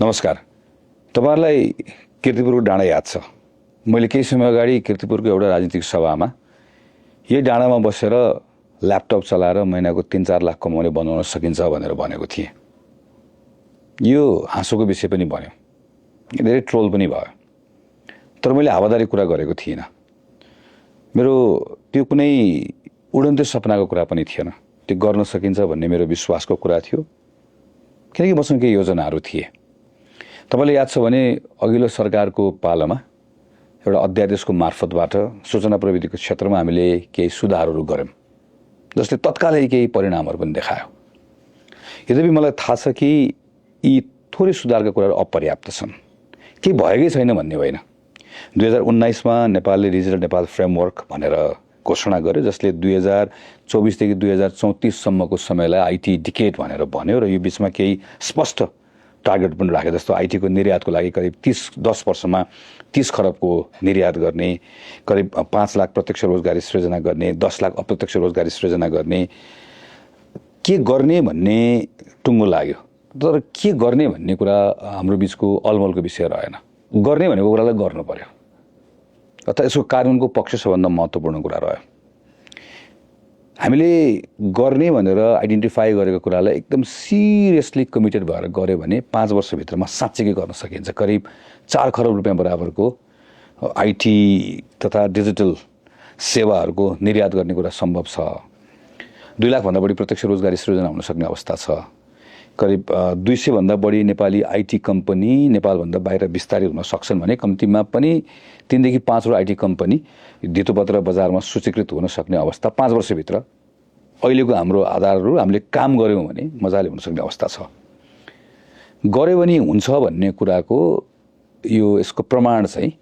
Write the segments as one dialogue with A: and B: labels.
A: नमस्कार। तपाईहरुलाई कीर्तिपुरको डाँडा याद छ। मैले केही समय अगाडि कीर्तिपुरको एउटा राजनीतिक सभामा यही डाँडामा बसेर ल्यापटप चलाएर महिनाको 3-4 लाख कमाउने बनाउन सकिन्छ भनेर भनेको थिएँ। यो हाँसोको विषय पनि बन्यो, धेरै ट्रोल पनि भयो। तर मैले हावादारी कुरा गरेको थिइनँ। मेरो त्यो कुनै उडन्ते सपनाको कुरा पनि थिएन। त्यो गर्न सकिन्छ भन्ने मेरो विश्वासको कुरा थियो, किनकि मसँग केही योजनाहरू थिए। तपाईलाई याद छ भने अघिल्लो सरकारको पालामा एउटा अध्यादेशको मार्फतबाट सूचना प्रविधिको क्षेत्रमा हामीले केही सुधारहरू गर्यौं, जसले तत्कालै केही परिणामहरू पनि देखायो। यद्यपि मलाई थाहा छ कि यी थोरै सुधारका कुराहरू अपर्याप्त छन्, केही भएकै छैन भन्ने होइन। 2019 मा नेपालले डिजिटल नेपाल फ्रेमवर्क भनेर घोषणा गर्यो, जसले 2024 देखि 2034 सम्मको समयलाई आईटी डिकेड भनेर भन्यो र यो बीचमा केही स्पष्ट टार्गेट पनि राखे। जस्तो आईटी को निर्यातको लागि करिब 10 वर्षमा 30 खरबको निर्यात गर्ने, करिब 5 लाख प्रत्यक्ष रोजगारी सृजना गर्ने, 10 लाख अप्रत्यक्ष रोजगारी सृजना गर्ने। के गर्ने भन्ने टुङ्गो लाग्यो, तर के गर्ने भन्ने कुरा हाम्रो बीचको अलमलको विषय रहेन। गर्ने भनेको कुरालाई गर्नु पर्यो, अथवा यसको कानुनको पक्ष सबभन्दा महत्त्वपूर्ण कुरा रह्यो। हामीले गर्ने भनेर आइडेन्टिफाई गरेको कुरालाई एकदम सिरियसली कमिटेड भएर गर्यो भने 5 वर्षभित्रमा साँच्चै गर्न सकिन्छ। करिब 4 खरब रुपैयाँ बराबरको आईटी तथा डिजिटल सेवाहरूको निर्यात गर्ने कुरा सम्भव छ। 2 लाख भन्दा बढी प्रत्यक्ष रोजगारी सृजना हुन सक्ने अवस्था छ। करिब 200 भन्दा बढी नेपाली आईटी कम्पनी नेपालभन्दा बाहिर विस्तारित हुन सक्छन् भने कम्तीमा पनि 3 देखि 5 वटा आईटी कम्पनी धितोपत्र बजारमा सूचीकृत हुन सक्ने अवस्था 5 वर्षभित्र अहिलेको हाम्रो आधारहरू हामीले काम गर्यौं भने मजाले हुन सक्ने अवस्था छ। गर्यो भने हुन्छ भन्ने कुराको यसको प्रमाण चाहिँ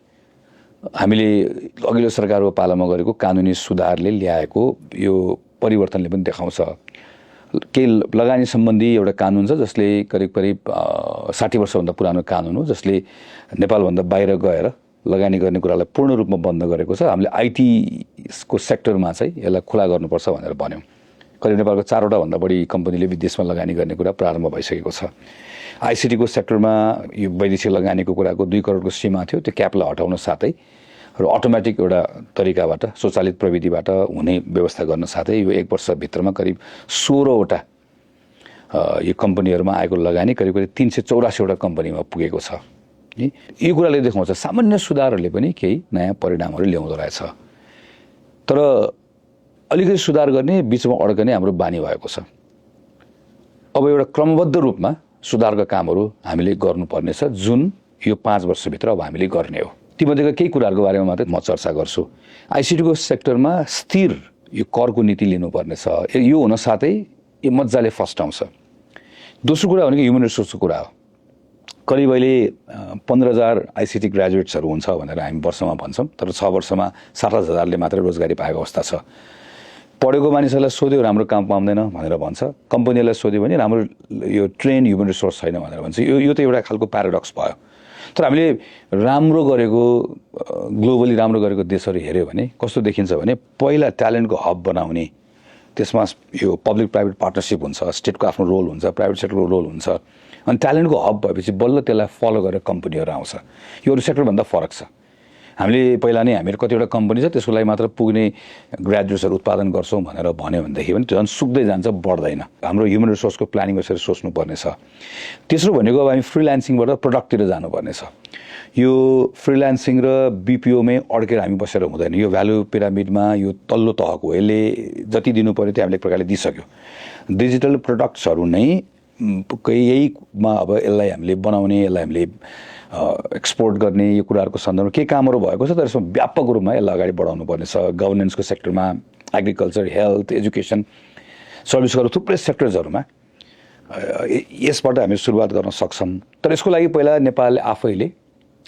A: हामीले अघिल्लो सरकारको पालामा गरेको कानुनी सुधारले ल्याएको यो परिवर्तनले पनि देखाउँछ। केही लगानी सम्बन्धी एउटा कानुन छ, जसले करिब 60 वर्षभन्दा पुरानो कानुन हो, जसले नेपालभन्दा बाहिर गएर लगानी गर्ने कुरालाई पूर्ण रूपमा बन्द गरेको छ। हामीले आईटी को सेक्टरमा चाहिँ यसलाई खुला गर्नुपर्छ भनेर भन्यौं। करिब नेपालको 4 वटा भन्दा बढी कम्पनीले विदेशमा लगानी गर्ने कुरा प्रारम्भ भइसकेको छ। आईसीटी को सेक्टरमा यो वैदेशिक लगानीको कुराको 2 करोडको सीमा थियो, त्यो क्यापलाई हटाउन साथै र अटोमेटिक एउटा तरिकाबाट स्वचालित प्रविधिबाट हुने व्यवस्था गर्न साथै यो 1 वर्षभित्रमा करिब 16 वटा यो कम्पनीहरुमा आएको लगानी करिब 384 वटा कम्पनीमा पुगेको छ। यो कुराले देखाउँछ सामान्य सुधारहरूले पनि केही नयाँ परिणामहरू ल्याउँदो रहेछ। तर अलिकति सुधार गर्ने बीचमा अड्कने हाम्रो बानी भएको छ। अब एउटा क्रमबद्ध रूपमा सुधारका कामहरू हामीले गर्नुपर्ने छ, जुन यो 5 वर्षभित्र अब हामीले गर्ने हो। तीमध्येका केही कुराहरूको बारेमा मात्रै म चर्चा गर्छु। आईसीटी को सेक्टरमा स्थिर यो करको नीति लिनुपर्ने छ। यो हुन साथै यो मज्जाले फस्टाउँछ। दोस्रो कुरा भनेको ह्युमन रिसोर्सको कुरा हो। करिब अहिले 15,000 आईसीटी ग्रेजुएट्सहरू हुन्छ भनेर हामी वर्षमा भन्छौँ, तर 6 वर्षमा 7,000ले मात्र रोजगारी पाएको अवस्था छ। पढेको मानिसहरूलाई सोध्यो राम्रो काम पाउँदैन भनेर भन्छ, कम्पनीलाई सोध्यो भने राम्रो यो ट्रेन ह्युमन रिसोर्स छैन भनेर भन्छ। यो त एउटा खालको प्याराडक्स भयो। तर हामीले राम्रो गरेको ग्लोबली राम्रो गरेको देशहरू हेर्यो भने कस्तो देखिन्छ भने पहिला ट्यालेन्टको हब बनाउने, त्यसमा यो पब्लिक प्राइभेट पार्टनरशिप हुन्छ, स्टेटको आफ्नो रोल हुन्छ, प्राइभेट सेक्टरको रोल हुन्छ, अनि ट्यालेन्टको हब भएपछि बल्ल त्यसलाई फलो गरेर कम्पनीहरू आउँछ। यो अरू सेक्टरभन्दा फरक छ। हामीले पहिला नै हामीहरू कतिवटा कम्पनी छ त्यसको लागि मात्र पुग्ने ग्रेजुएट्सहरू उत्पादन गर्छौं भनेर भन्यो भनेदेखि पनि त्यो झन् सुक्दै जान्छ, बढ्दैन। हाम्रो ह्युमन रिसोर्सको प्लानिङ यसरी सोच्नुपर्ने छ। तेस्रो भनेको अब हामी फ्रिल्यान्सिङबाट प्रडक्टतिर जानुपर्ने छ। यो फ्रिल्यान्सिङ र बीपीओमै अड्केर हामी बसेर हुँदैन। यो भ्यालु पिरामिडमा यो तल्लो तहको यसले जति दिनु पर्यो त्यो हामीले एक प्रकारले दिइसक्यो। डिजिटल प्रोडक्ट्सहरू नै यहीमा अब यसलाई हामीले बनाउने, यसलाई हामीले एक्सपोर्ट गर्ने, यो कुराहरूको सन्दर्भमा के कामहरू भएको छ, तर यसमा व्यापक रूपमा यसलाई अगाडि बढाउनु पर्ने छ। गभर्नेन्सको सेक्टरमा, एग्रिकल्चर, हेल्थ, एजुकेसन, सर्भिसहरू थुप्रै सेक्टर्सहरूमा यसबाट हामी सुरुवात गर्न सक्छौँ। तर यसको लागि पहिला नेपालले आफैले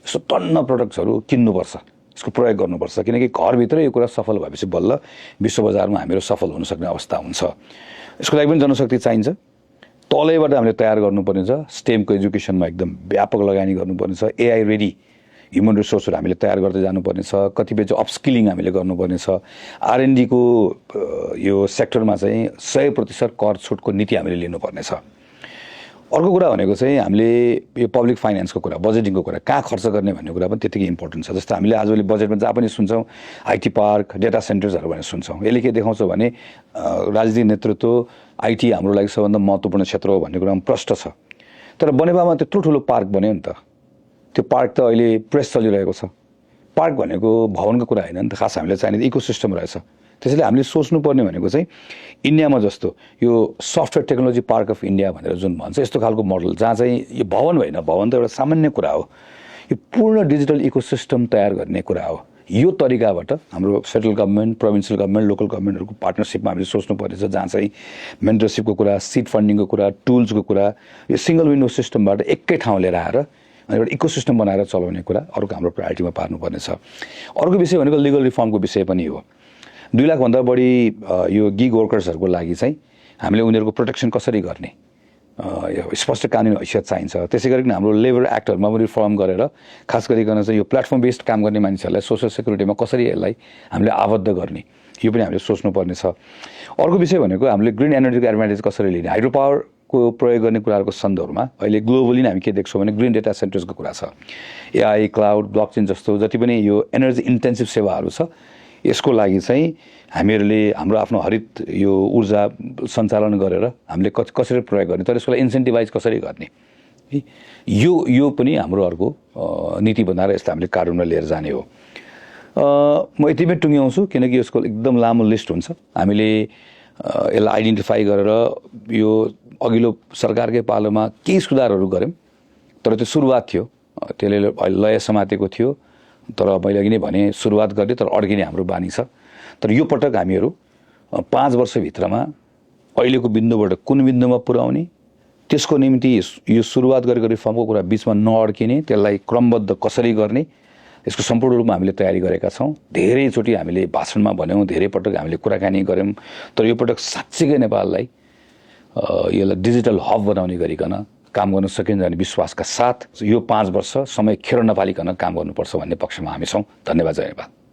A: यस्तो टन्न प्रोडक्ट्सहरू किन्नुपर्छ, यसको प्रयोग गर्नुपर्छ, किनकि घरभित्र यो कुरा सफल भएपछि बल्ल विश्व बजारमा हामीहरू सफल हुन सक्ने अवस्था हुन्छ। यसको लागि पनि जनशक्ति चाहिन्छ। तलैबाट हामीले तयार गर्नुपर्ने छ। स्टेमको एजुकेसनमा एकदम व्यापक लगानी गर्नुपर्ने छ। एआई रेडी ह्युमन रिसोर्सहरू हामीले तयार गर्दै जानुपर्ने छ। कतिपय चाहिँ अपस्किलिङ हामीले गर्नुपर्ने छ। आरएनडी को यो सेक्टरमा चाहिँ 100% कर छुटको नीति हामीले लिनुपर्ने छ। अर्को कुरा भनेको चाहिँ हामीले यो पब्लिक फाइनेन्सको कुरा, बजेटिङको कुरा, कहाँ खर्च गर्ने भन्ने कुरा पनि त्यतिकै इम्पोर्टेन्ट छ। जस्तो हामीले आजभोलि बजेटमा जहाँ पनि सुन्छौँ आइटी पार्क, डेटा सेन्टर्सहरू भनेर सुन्छौँ। यसले के देखाउँछ भने राजनीतिक नेतृत्व आइटी हाम्रो लागि सबभन्दा महत्त्वपूर्ण क्षेत्र हो भन्ने कुरामा प्रष्ट छ। तर बनेपामा त्यत्रो ठुलो पार्क बन्यो नि त, त्यो पार्क त अहिले प्रेस चलिरहेको छ। पार्क भनेको भवनको कुरा होइन नि त, खास हामीले चाहिने इकोसिस्टम रहेछ। त्यसैले हामीले सोच्नुपर्ने भनेको चाहिँ इन्डियामा जस्तो यो software technology park of India भनेर जुन भन्छ, यस्तो खालको मोडल जहाँ चाहिँ यो भवन होइन, भवन त एउटा सामान्य कुरा हो, यो पूर्ण डिजिटल इकोसिस्टम तयार गर्ने कुरा हो। यो तरिकाबाट हाम्रो central government, provincial government, local गभर्मेन्टहरूको पार्टनरसिपमा हामीले सोच्नुपर्नेछ, जहाँ चाहिँ मेन्टरसिपको कुरा, सिड फन्डिङको कुरा, टुल्सको कुरा, यो सिङ्गल विन्डो सिस्टमबाट एकै ठाउँ लिएर आएर अनि एउटा इकोसिस्टम बनाएर चलाउने कुरा अर्को हाम्रो प्रायोरिटीमा पार्नुपर्नेछ। अर्को विषय भनेको लिगल रिफर्मको विषय पनि हो। 2 लाखभन्दा बढी यो गिग वर्कर्सहरूको लागि चाहिँ हामीले उनीहरूको प्रोटेक्सन कसरी गर्ने, स्पष्ट कानुनी हैसियत चाहिन्छ। त्यसै गरिकन हाम्रो लेबर एक्टहरूमा पनि रिफर्म गरेर खास गरिकन चाहिँ यो प्लेटफर्म बेस्ड काम गर्ने मानिसहरूलाई सोसल सेक्युरिटीमा कसरी यसलाई हामीले आबद्ध गर्ने, यो पनि हामीले सोच्नुपर्ने छ। अर्को विषय भनेको हामीले ग्रिन एनर्जीको एडभान्टेज कसरी लिने, हाइड्रो पावरको प्रयोग गर्ने कुराहरूको सन्दर्भमा अहिले ग्लोबली नै हामी के देख्छौँ भने ग्रिन डेटा सेन्टर्सको कुरा छ। एआई, क्लाउड, ब्लकचेन जस्तो जति पनि यो एनर्जी इन्टेन्सिभ सेवाहरू छ, यसको लागि चाहिँ हामीहरूले हाम्रो आफ्नो हरित यो ऊर्जा सञ्चालन गरेर हामीले कसरी प्रयोग गर्ने, तर यसको लागि इन्सेन्टिभाइज कसरी गर्ने, यो पनि हाम्रो अर्को नीति बनाएर यसलाई हामीले कानुनमा लिएर जाने हो। म यतिमै टुङ्ग्याउँछु किनकि यसको एकदम लामो लिस्ट हुन्छ। हामीले यसलाई आइडेन्टिफाई गरेर यो अघिल्लो सरकारकै पालोमा केही सुधारहरू गऱ्यौँ, तर त्यो सुरुवात थियो, त्यसले लय समातेको थियो। तर मैले अघि नै भने सुरुवात गर्ने तर अड्किने हाम्रो बानी छ। तर यो पटक हामीहरू 5 वर्षभित्रमा अहिलेको बिन्दुबाट कुन बिन्दुमा पुर्याउने, त्यसको निम्ति यो सुरुवात गरेको रिफर्मको कुरा बिचमा नअड्किने, त्यसलाई क्रमबद्ध कसरी गर्ने, यसको सम्पूर्ण रूपमा हामीले तयारी गरेका छौँ। धेरैचोटि हामीले भाषणमा भन्यौँ, धेरै पटक हामीले कुराकानी गऱ्यौँ, तर यो पटक साँच्चीकै नेपाललाई यसलाई डिजिटल हब बनाउने गरिकन काम गर्न सकिन्छ भन्ने विश्वासका साथ यो 5 वर्ष समय खेर नपालिकन काम गर्नुपर्छ भन्ने पक्षमा हामी छौँ। धन्यवाद, जयनेवाद।